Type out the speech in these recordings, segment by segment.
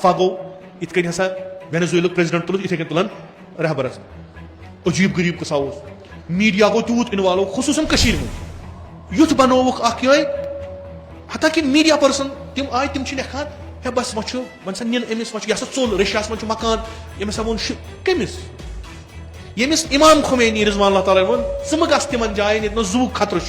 अफवाह गो इत कन हसा वेनेजुएला प्रेसिडेंट तुल इथे तुलान रहबरस अजीब गरीब कसा मीडिया गो तूत इन्वॉल्व खुसूसन कशीर में युथ बनोवुक अख ये हता कि मीडिया पर्सन तिम आय तिम लेखान हे बस वो वन सा निन अमिस वो चोल रशिया मं मकान यमिस वो कमिस यमिस इमाम खुमैनी रिजवान अल्लाह ताला वो ज़ गस तिमन जायन ये जू खतर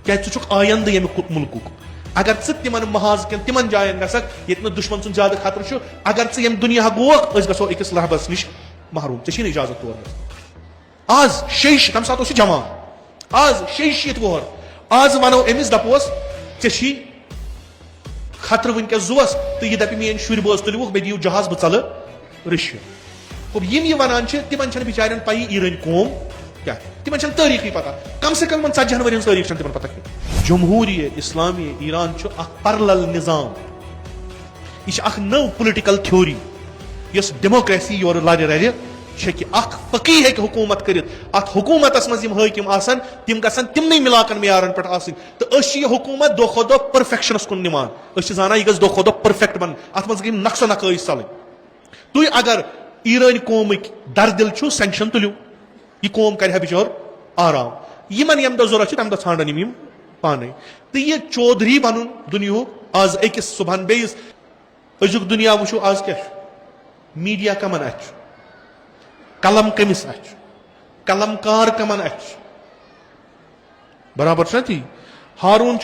क्या ज़ुक आयंद यमिक मुल्क अगर ज़िमन महाज तिमन जायन गक ये दुश्मन सुन ज्यादा खतर अगर ज़म दुनिया गोक गो अकिस लहबस नश महरूम ऐ इजाजत तौर आज शेश तम सात जमा आज शेशीत वोहर आज वनो अमिस दपोस ऐ खतर वनकस जुवस तो यह दपि मेन शुर बस तुलवुक मे दियो जहाज बह चल रशिया यम वनान तिमन बिचारन पी ईरान कौम क्या तिमन तारीख पता कम से कम 40 वन तारीख तिमन पता कह जमहूरिय इस्लामी ईरान पैरेलल निजाम यह नव political theory yes democracy your लर रर फकी हे हुकूमत कर हुकूमत मज हाकिम आसन तिम गसन तिमन मिलाकन मेयारन पे तो यह हुकूमत दो खो दो परफेक्शनस कुन निमान जाना यह गो खो दो परफेक्ट बन अत मज गई नक्सो नकाई सल तुम अगर ईरान कौमिक दरदिल सेंक्शन तुलियो यह कौम कर बिचार आराम यमन यम दह जरूरत तम दह ान यम पाने तो यह चौधरी बन दुनिया आज अकिस सुबह बेस अजुक दुनिया वो आज क्या मीडिया कमन अच कलम कमिस अच कलमकार कमन अच बराबर ती हारून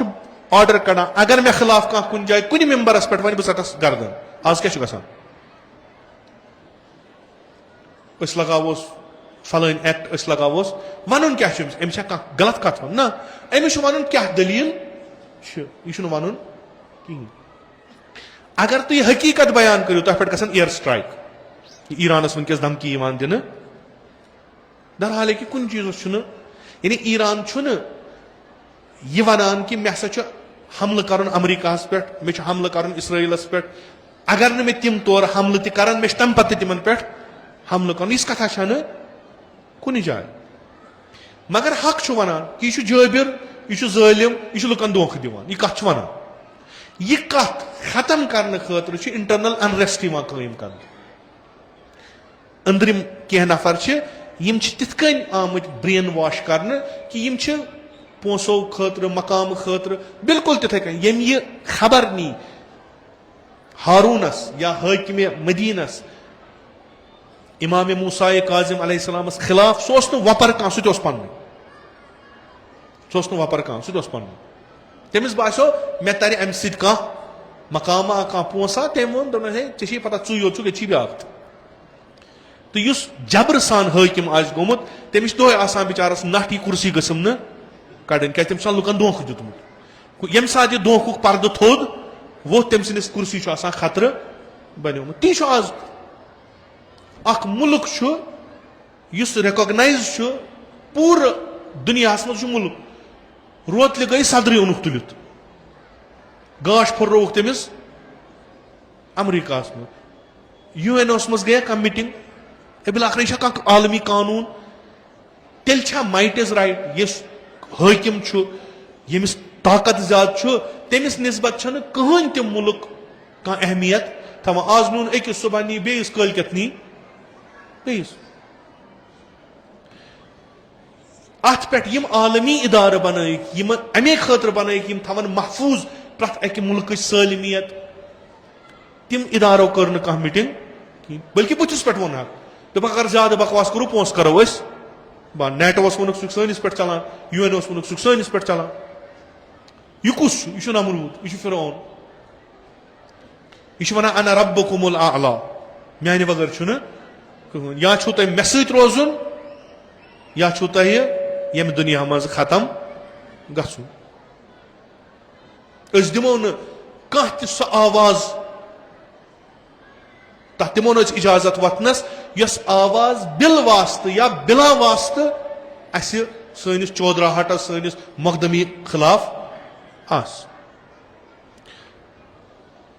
ऑर्डर कड़ा अगर मे खिलाफ कह कुन जाए कुन मेंबरस पे वन बह सटस गर्दन आज क्या गसान लगावोस फलान एक्ट लगावोस वन क्या अमिस गलत कथ वन ना अमिस वन क्या दलील यह वन कहें अगर तुम हकीकत बयान करो तथ पे एयर स्ट्राइक ईरानस वनकस धमकी दिन दरहाल कि कुन चीज यानी ईरान यह वनान कि मे हसा हमल कर अमरीका पे मे हमल कर इसराइलस पे अगर न मे तिम तौर हमल तन मे तम पे तिमन पे हमल कर इस कथा कुन जाए मगर हक वनान कि यह जाबिर यह जालिम यह लुकन धोख दिवान यह कथ वनान यह कथ खत्म करने खतर इंटरनल अनरेस्ट कायम कर अंदरिम कह नफर तिथ आमत ब्रेन वाश कर कि पोसो खतर मकाम खतर बिल्कुल तिथे यम यह खबर नी हारूनस या हाकिम मदीनस इमाम मूसा काजिम अलैहिस्सलामस खिलाफ सह वपर कह सह पन वपर कह सह पन तमिस बासो मे तर अम सह मकामा कह पोसा तम वो ऐ पता चु योत ये ब्या तो इस जबर सान हाकिम आज गोमुत तमिस दो आसान बिचारस नट कुर्सी गसम न कड़न क्या तम लुकन धोख दितमुत यम सात यह धोख पर्द थोद वो तम सिंस कुर्सी खतर बनियोमुत ती आज अख मुल्क रिकॉग्नाइज पूरे दुनिया मज मुल्क रोतल गई सदर ओनुक तुलित गाश फुर्रोक तमिस अमरीका यूएनओ मज गया कह मीटिंग बिल आखिर आलमी कानून तेल माइट इज राइट यस हाकिम यमिस ताकत ज्यादा तमिस निस्बत कहन तम मुल्क कह अहमियत थवान आज नुन अकिस सुबह नी बेस कलकत नी बेस अत पे आलमी इदार बन अमे खतर बन थवन महफूज प्रत अक मुल्क सालमियत तम इदारो कर कह मीटिंग बल्कि बुथिस पे वन दोप अगर ज्यादा बकवास करो पोस करो नेटोस वोनुक सस पे चलान यूएनओस वोनुक सस पे चलान यह कुस यह नमरूद यह फिरौन यह वन अना रब्बुकुमुल आला माने बगैर या छो तुम मे सत रोजुन या छो तुम यम दुनिया मज खत्म गसुन दिमो न कह सह आवाज तथ दिमो न इजाजत वतनस यस आवाज बिल वास्त या बिला वास्त सनिस चौधराहटस सनिस मकदमी खिलाफ आस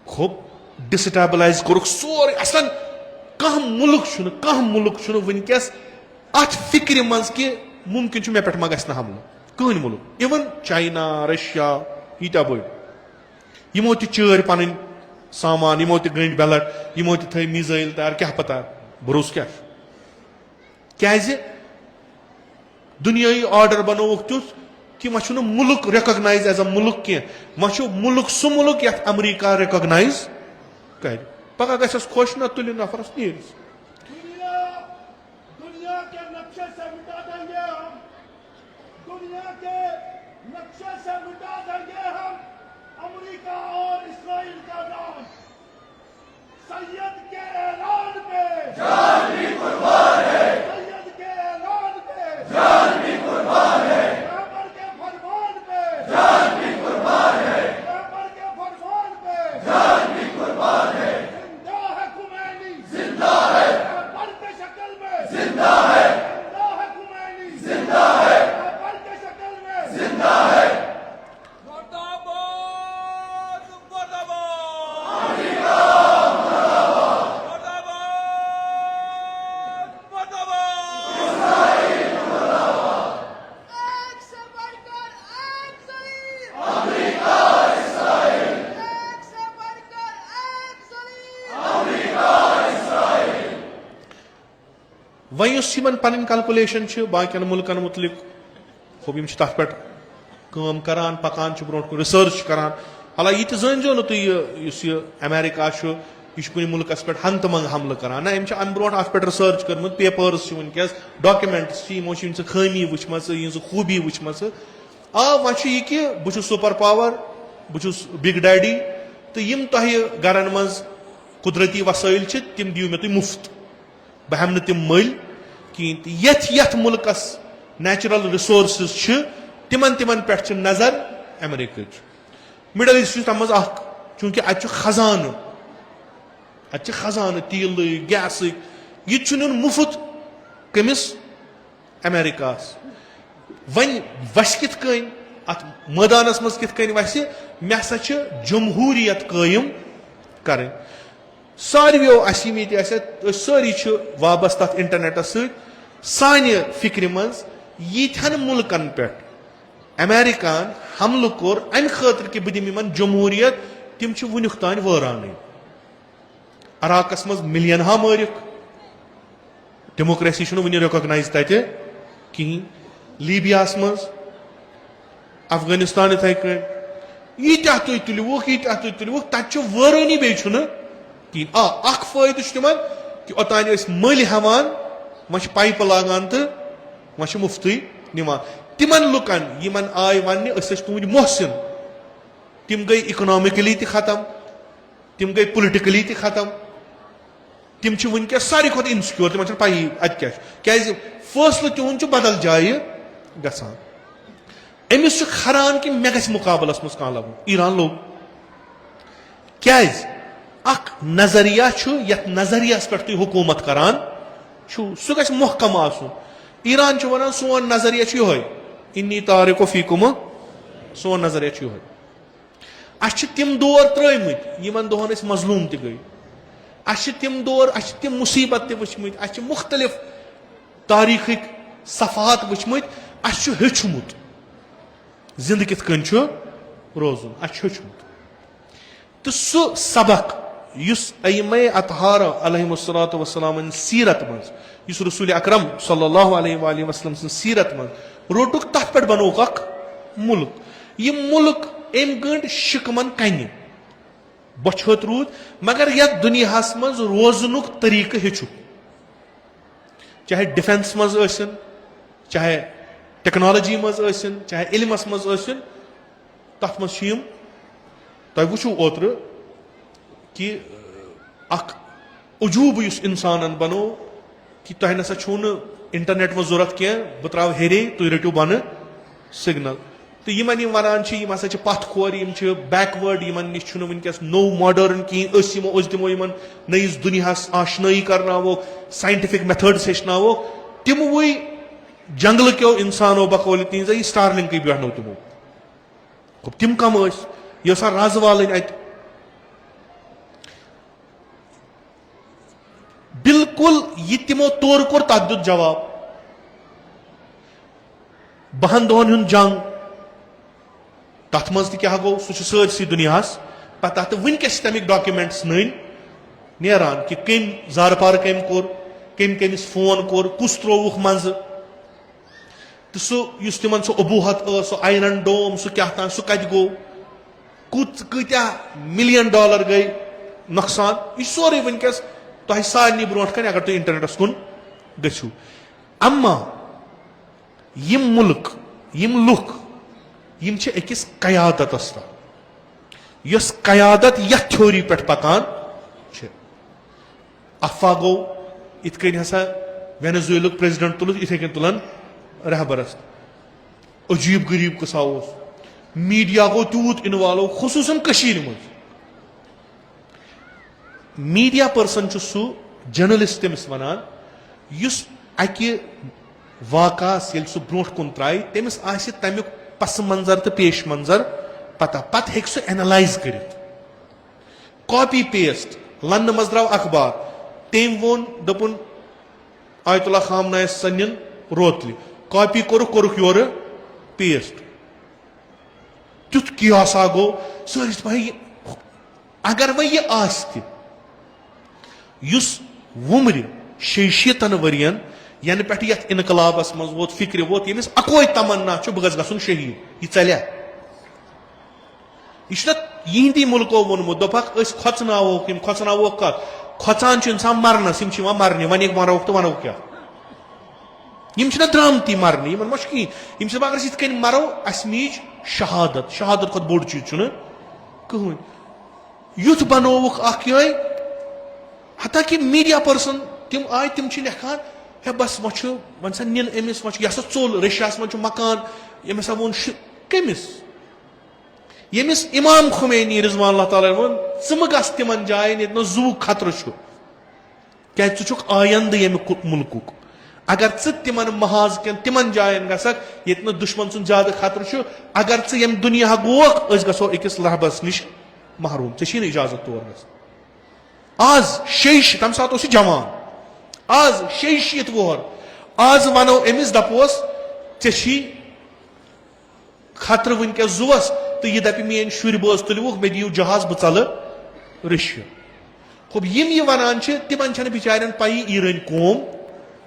खूब डिस्टेबलाइज कोरुक सोरे असन कह मुल्क वनकस अत फिक्र मज कि मुमकिन मे पे मा गह हमल कहन मुल्क इवन चाइना रशिया ईटा बड़ यमो चार पन सामान यमो ते गंड बैलट यमो ते थ मिसाइल तैयार क्या पता भरोस क्या दुनियाई ऑर्डर बनोवुक तुथ कि वह मुल्क रिकॉग्नाइज एज अ मुल्क कह वह मुल्क सह मुल्क ये अमेरिका रिकॉग्नाइज कर पगह गस खुश न तुल नफरस नीर दुनिया के नक्शे से मिटा देंगे हम दुनिया के नक्शे से मिटा देंगे हम अमेरिका और इस्राइल का नाम सैयद के ऐलान पे जान भी कुर्बान है सैयद के ऐलान पे जान भी कुर्बान है पैगंबर के फरमान पे जान भी कुर्बान है पैगंबर के फरमान पे जान भी कुर्बान है जिंदा है खुमैनी जिंदा है पैगंबर के शक्ल में जिंदा है जिंदा है खुमैनी जिंदा है पैगंबर के शक्ल में जिंदा है वन पन कैलकुलेशन बाकियन मुल्कन मुतलिक खूब तथ पे काम करान पकान ब्रो रिसर्च करान हाला यह जानो नु तुम अमेरिका यह कुछ मुल्कस पे हन तमंग हमल करान ना अम ब्रो अत पे रिसर्च कर्म पेपर्स वनकस डॉक्यूमेंट्स यमो खामी वुचम खूबी वुचम आ वह यह कि बहुत सुपर पावर बहुत बिग डैडी तो यम तह गरन मज कुदरती वसाइल तिम दियो मे तुम मुफ्त बह हम तिम मल कहें यथ यथ मुल्कस नेचुरल रिसोर्स तिमन तिमन पे नजर अमेरिका मिडल ईस्ट तम मज चूंकि अत खजान तेल गैस यह मुफ्त कमिस अमेरिका वन वस कित अत मैदानस मज कित वस मे हसा जमहूरियत कायम कर सारवियों सारी वाबस्त इंटरनेटस सानि फिक्र मज यीथन मुल्कन पे अमेरिकान हमल कोर अम खतर कि बह दिम जमहूरियत तिम वुनुक तान वरान अराकस मज मिलियन हा मारिक डेमोक्रेसी वन रिकॉग्नाइज तत कहीं लीबियास मज अफगानिस्तान इथे यीत्या तुम तुलवुक यीत्या तुम तुलवुक तत वरानी बे कहीं फायद तिम कि ओतान मल हेवान वह पाइप लागान तो वह मुफ्त निवान तिमन लुकन यमन आय वन तुंद मोहसिन तिम गई इकोनॉमिकली खत्म तिम गई पोलिटिकली खत्म तिम वनकस सारी खुद इनसिक्योर तिम पी अत क्या फैसलो तुंद बदल जाए गसान अमिस खरान कि मे गस मुकाबलस मज कह लगन ईरान लोग क्या नजरिया यथ नजरियास पे तुम हुकूमत करान सह गस महकम आसुन ईरान वन सोन नजरिया ये इन्नी तारिको फीकुम सोन नजरिया ये अस तिम दौर त्रमत यमन दोहन मजलूम त गई अस तिम दौर अस तिम मुसीबत वुचमत अस मुख्तलिफ तारीखिक सफात वुचमत अस हेचमुत जिंद कित रोजुन अस हेचमुत तो सह सबक अय्यमे अतहार अलैहिस्सलातु वस्सलाम सीरत मज रसूल अकरम सल्लल्लाहु अलैहि वसल्लम सीरत मज रोटुक तथ पे बनोक अख मुल्क यह मुल्क अम गंड शिकमन कन बछत रूद मगर यथ दुनियास मज रोजनुक तरीक हेचु चाहे डिफेंस मज चाहे टेक्नोलॉजी मज चाहे इल्मस मज तथ मज तुम वो ओत्र कि अख उजूब इंसान बनो कि तुम नसा छो इंटरनेट वो जरूरत कह बह त्रा हेरे तुम रटो बन सिग्नल तो यमन वनान हसा पथ खोर बैकवर्ड यमन नश वनकस नो मॉडर्न कहें दिमो नईस दुनियास आशनाई करनावो साइंटिफिक मेथड्स हेचनावो तिम वही जंगल क्यों इंसानो बकौल तीन स्टारलिंक बेहनो तिमो तिम कम यह रज वाल अत बिल्कुल यह तिमो तौर कोर तथ दुत जवाब 12 दोहन जंग तथ मज क्या गो सह सरसी दुनियास पता तो वनकस तमिक डॉक्यूमेंट्स नेरान कि कम जारपार कम कोर कमिस फोन कोर कुस त्रोवुख मज तो सह तिमन सह अबूहत सह आयरन डोम सह क्या तान सह कत गो कत्या $1 मिलियन गई नुकसान यह सोरे वनकस तुह सारे ब्रो कन अगर तुम इंटरनेटस कुन गु अम्मा यम मुल्क यम लुख यम अकिस कयादतस यस कयादत यथ थ्योरी पे पकान अफवाह गो इत कन हसा वेनेजुएलुक प्रेसिडेंट तुल इथे कन तुलान रहबरस अजीब गरीब कसा मीडिया गो तूत इन्वॉल्व खुसूसन कशीर मज मीडिया पर्सन सह जर्नलिस्ट तमिस वनान युस अकि वाकास येल सह ब्रोह कुन त्राय तमिस आसि तमिक पस मंजर तो पेश मंजर पता पत हेक सह एनालाइज करित कॉपी पेस्ट लन मज द्राव अखबार तम वोन दपुन आयतुल्ला खामना सन्न रोतल कॉपी कोरुख योर पेस्ट तुथ कियासा गो सारिस भाई अगर वह यह आस्त युस वुमर 60 वरियन यन पे यथ इनकलाबस मज वोत फिक्र वोत यमिस अकोई तमन्ना बह गसन शहीद यह चलिया यह यहंदी मुल्को वोनमुत दोपक खोचनावोक यम खोचनावोक कत खोचान इंसान मरनस यम मरने वन मरोक तो वनो क्या यम द्रामती मरने यमन मा कहीं यम अगर इत कन मरो अस मीज शहादत शहादत खुद बोड़ चीज कहन युथ बनोवुक हता कि मीडिया पर्सन तिम आय तिम लेखान हे बस वन सा निन अमिस यह चोल रशियास मज मकान यम हसा वोन कमिस यमिस इमाम खुमैनी रिजवान अल्लाह ताला वोन ज़म गस तिमन जायन ये जू खतर क्या चुक आयंद यम मुल्कुक अगर तिमन महाज कन तिमन जायन गसक ये दुश्मन सुन ज्यादा खतर अगर यम दुनिया गोक गो अकिस लहबस नश महरूम ऐ इजाजत तौर गस आज शेष तम सात जवान आज 60 वोहर आज वनो अमिस दपोस ऐ खतर वनकस जुवस तो यह दप मेन शुर बस तुलवुक मे दियो जहाज बह चल रशिया खूब यम यह वनान तिमन बिचारन पई ईरान कौम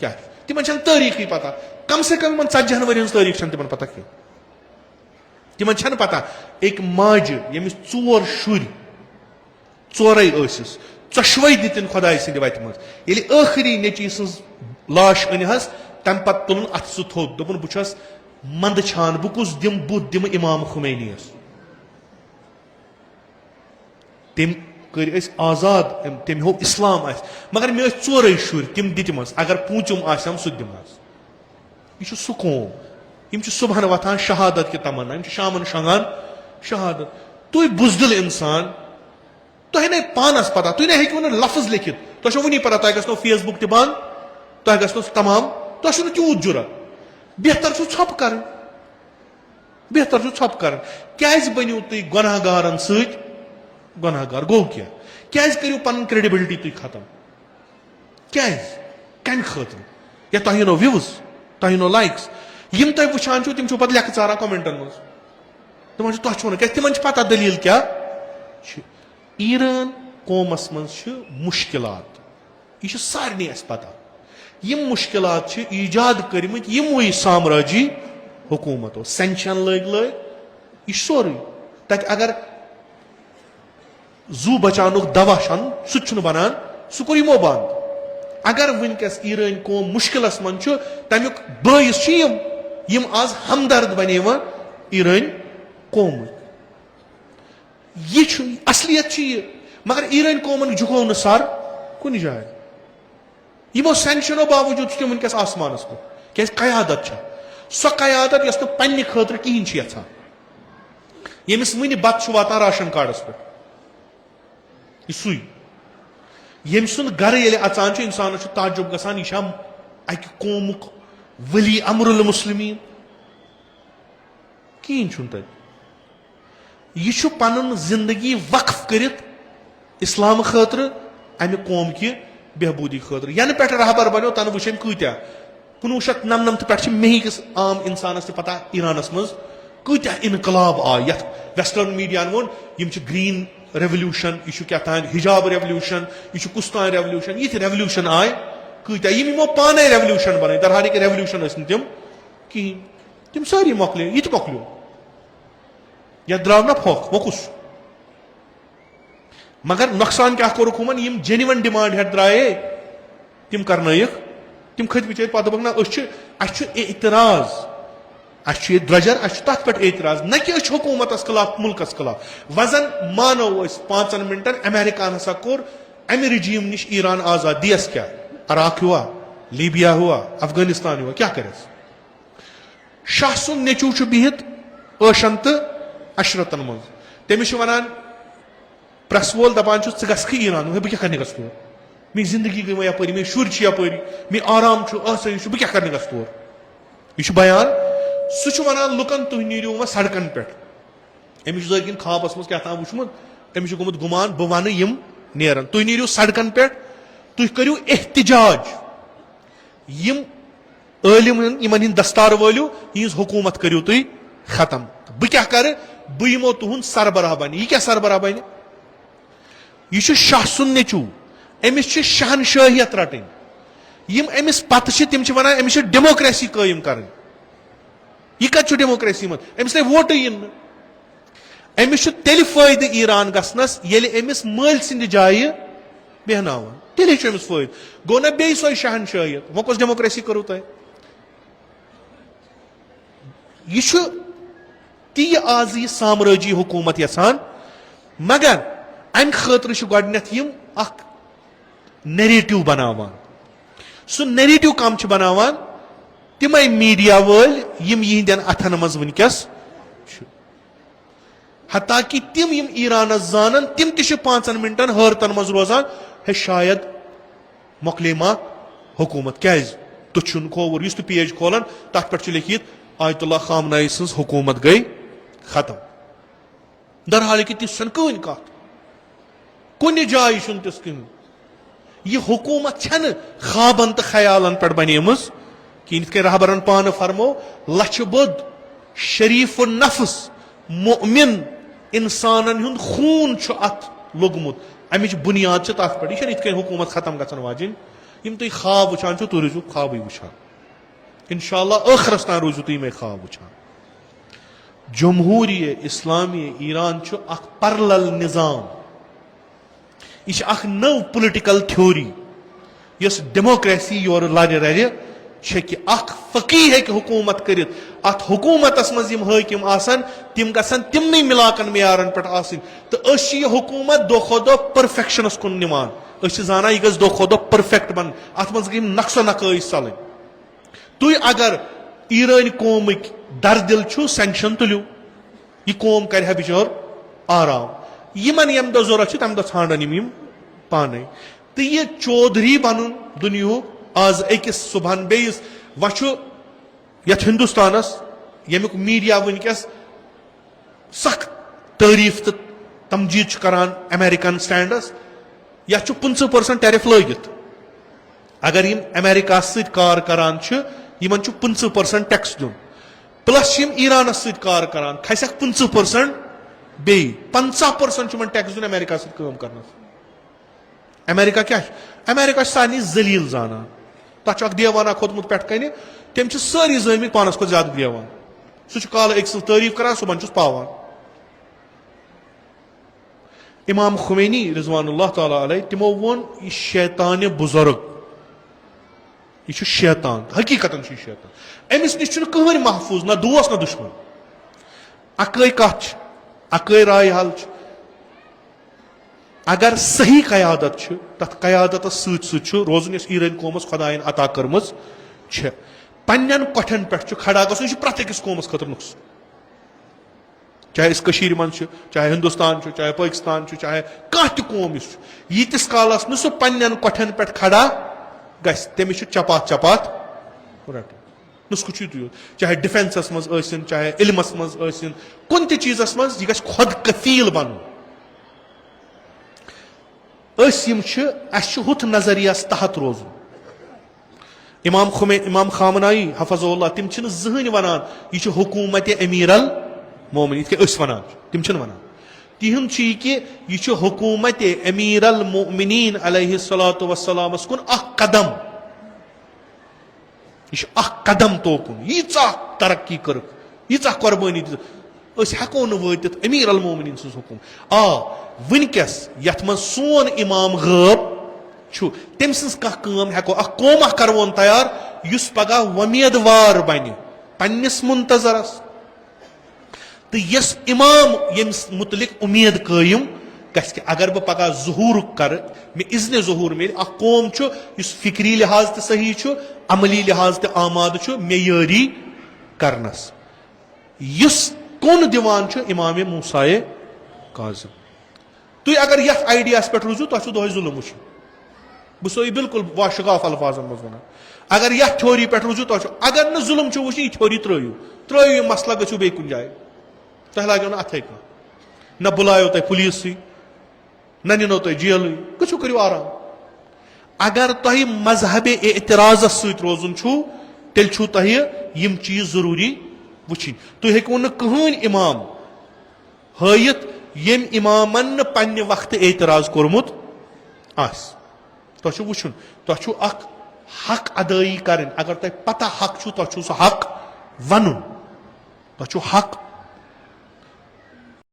क्या तिमन तारीख पता कम से कम 40 वरियन तारीख तिमन पता कह तिमन पता एक माज यमिस 4 शुर 4 चशवे दिन खुदाय सद वत मज आखिरी नेची सज लाश अनहस तम पत तुलन अथ सह थोद दोपन बस मंद छान बह कुस दिम बुत दिम इमाम खुमैनी तम कर आजाद तम हो इस्लाम मगर मे 4 शुर तम दितमस अगर पूंचुम आसम सह दिमस यह सह कौम यम सुबहन वथान शहादत की तमन्ना यम शामन शंगान शहादत तुय बुजदिल इंसान तुह ना पानस पता तुह ना हेकु लफ्ज लिखित तुह वनी पता तुह गो फेसबुक तह बंद तुह गो तमाम तुह तूत जुरत बेहतर छप कर बेहतर छप कर क्या बनो तुम गुनाहगारन सत गुनाहगार गो क्या करू पन क्रेडिबिलिटी तुम खत्म क्या कम खतर या तुह नो व्यूज तुह नो लाइक्स यम तुम वुचान तम पे लेख चारान कमेंटन मज तुम तुह क्या तिम पता दलील क्या ईरान कौमस मज मुश्किलात यह सारे पता यम मुश्किलात ईजाद कर्मित यमोई साम्राज्य हुकूमतों सेंशन लग यह सोरे तक अगर जू बचानुक दवा सह बनान सह कोर यमो बंद अगर वनकस ईरान कौम मुश्किलस मन तमुक बायस यम आज हमदर्द बने ईरान कौम यह असलियत मगर ईरान कौमन झुको न सर कुन जाए यमो सेंशनो बावजूद तम वनकस आसमानस को क्या कयादत सो कयादत यस पन्ने खतर कहीं यहां यमिस वन बत वातान राशन कार्डस पे सुई यम सुन गर ये अचान इंसान ताजुब गसान यह अकि कौमुक वली अमरुल मुस्लिमीन कहीं तत यह पन जिंदगी वक्फ करित इस्लाम खतर अमि कौम कि बेहबूदी खतर यन पे रहबर बनो तन वुचन कत्या 1999 पे मेकिस आम इंसानस पता ईरानस मज कत्या इनकलाब आय वेस्टर्न मीडिया वोन यम ग्रीन रेवल्यूशन यह क्या तान हिजाब रेवल्यूशन यह कुछ तान रेवल्यूशन ये रेवल्यूशन आय कत यमो पाने रेवल्यूशन बन दर हाल रेवल्यूशन तम कहें तम सारी मकले यह मकलो या द्राव ना फोक वकुस मगर नुकसान क्या कोरुक हुमन यम जेन्युइन डिमांड हेट द्राये तिम करनयक तिम खत बिचार पत दोपक ना एतराज अह द्रजर अह तथ पे एतराज न कि हुकूमत खिलाफ मुल्कस खिलाफ वजन मानो 5 मिनटन अमेरिका हसा कोर अमि रिजीम निश ईरान आजाद दियस क्या अराक हुआ लीबिया हुआ अफगानिस्तान हुआ क्या करे शाह सुन नेचू बिहित ऐशन तो अशरतन मज तमिस वन प्रेस वोल दपान गख ईरान बह क्या करने तौर मे जिंदगी गई यप मे शुर यपरी मे आराम आसाइश बह क्या करने तौर यह बयान सह वन लुकन तुह नीरियो वह सड़कन पे अमिस जरिन ख्वाबस मज क्या वुचमुत अमिस गोमुत गुमान बह वन यम नेरन तुह नीरियो सड़कन पे तुह करियो एहतजाज यम आलिम इन हिंद दस्तार वालो यह हुकूमत करियो तुह खत्म बह क्या कर बह यमो तुहद सरबराह बन यह क्या सरबराह बन यह शाह सुन नेचू अमिस शहनशाहियत रटन यम अमिस पत तिम वन अमिस डेमोक्रेसी कायम कर यह कत डेमोक्रेसी मत अमिस वोट इन अमिस तेल फायदे ईरान गसनस येल अमिस मल सिंद जाय बेहनावन तेल अमिस फायद गो ना बे सो शहनशाहियत वो कस डेमोक्रेसी करो तुम यह ती आज यह साम्राज्य हुकूमत यसान मगर अम खतर गडनथ यम अख नैरेटिव बनावान सह नैरेटिव कम बनावान तिमय मीडिया वल यम यिहंदन अथन मज वनकस हता कि तिम यम ईरान जानन तिम तिश 5 मिनटन हरतन मज रोजान है शायद मोकलेमा हुकूमत क्या तुन खोवर इस पेज खोलान तथ पे लिखित आयतुल्लाह खामनाई सज हुकूमत गई खत्म दरहाल कि ती कन कत कुन जाय तिस कहीं यह हुकूमत छन ख्वाबन तो ख्यालन पे बनेमज कि रहबरन पान फरमो लछ बोद शरीफ नफस मोमिन इंसान हुंद खून अत लोगमुत अमिच बुनियाद तथ पे यह हुकूमत खत्म गन वाजिन यम तुम ख्वाब वुचान तुम रूजू ख्वाबे वुचान इंशाअल्लाह आखिरस तान रूजू तुम मे ख्वाब वुचान जमहूरिय इस्लामी ईरान पैरेलल निजाम यह नव political theory yes democracy your लर रर कि फकीह हेक हुकूमत कर अत हुकूमतस मज हाकिम आसन तिम गसन तिमन मिलाकन मेयारन पे आसन तो यह हुकूमत दो खो दो परफेक्शनस कुन निमान जाना यह गज दो खो दो परफेक्ट बन अत मज गई नक्सो नकाई सल तुम अगर ईरान कौम दरदिल सेंक्शन तुलियो यह कौम कर बिचार आराम यमन यम दो जरूरत तम दो ान यम पाने तो यह चौधरी बन दुनिया आज अकिस सुबहन बेस वो यथ हिंदुस्तानस यमुक मीडिया वनकस सख्त तारीफ तो तमजीद करान अमेरिकन स्टैंडस या 50% टैरिफ लगित अगर यम अमेरिका सत कार करान यमन 50% टैक्स दुन प्लस यम ईरान सत कार करान खसक 50% बे 50% टैक्स दुन अमेरिका सत काम करना अमेरिका क्या अमेरिका सानी जलील जाना तक देवाना खोतमुत पे कन तम सारी जमिक पानस खो ज्यादा देवान सह काल अक तारीफ करान सुबह पावान इमाम खुमैनी रिजवानुल्लाह ताला अलैह तिमो वोन यह शैतान बुजुर्ग यह शैतान हकीकतन शैतान अमिस निश कहन महफूज ना दोस्त ना दुश्मन अकै कथ अकै राय हल अगर सही कयादत तथ कयादत सत रोजन ईरान कौमस खुदायन अता कर्म पन्न कठन पे खड़ा गो प्रत अकिस कौमस खतर नुकस चाहे इस कशीर मन चाहे हिंदुस्तान चाहे पाकिस्तान चाहे कह कौम यीतिस कालस न सह पन्न कठन पे खड़ा गस तमिस चपात चपात रट नुस्ख चाहे डिफेंसस मज चाहे इल्मस मज कुन चीजस मज यह गस खुद कफील बन हुथ नजरियास तहत रोज इमाम खामनाई हफज़ुल्लाह तिम जहन वनान यह हुकूमत अमीर अल मोमिन वन तिम वन तिहुंद कि यह हुकूमत अमीर अल मोमिनीन अलैहिस्सलातु वस्सलामस कुन कदम यह कदम तोकुन यीचा तरक्की कर यीचा कुर्बानी हेको न वातित अमीर अल मोमिनीन सज हुकुम वनकस यथ मन सोन इमाम गैब तम सज हेको कौमा करवोन तैयार युस पगह वमेदवार बन पन्निस मुंतजरस तो यस इमाम यम्स मुतलिक उम्मीद कायम गि अगर बह पगह ज़हूर कर मे इज़्न ज़हूर मिल कौम युस फिक्री लिहाज तो सही अमली लिहाज तो आमाद मेयारी करनस युस कौन दिवान इमाम मूसाए काज़िम तुम अगर यथ आइडियास पे रूजू तुम दोहे जुल्म वो बह सो बिल्कुल वाशगाफ अल्फाजन मज वन अगर यथ थ्योरी पे रूजू तुम अगर न जुल्म वो यह थ्योरी त्रो मसला गो बे कुन जाए तुम लागो ना अथे न बुलायो तुम पुलिस न निनो तुम जेल गो करो आराम अगर तुम मजहब एतराज सत रोजुन तेल तुह यम चीज जरूरी वुचिन तुम हेको न कहन इमाम हयत यम इमामन पन्ने वक्त एतराज कोरमुत आस तुह वुचुन तुह हक अदाई कर अगर तुम पता हक तुह सह हक वन तुह हक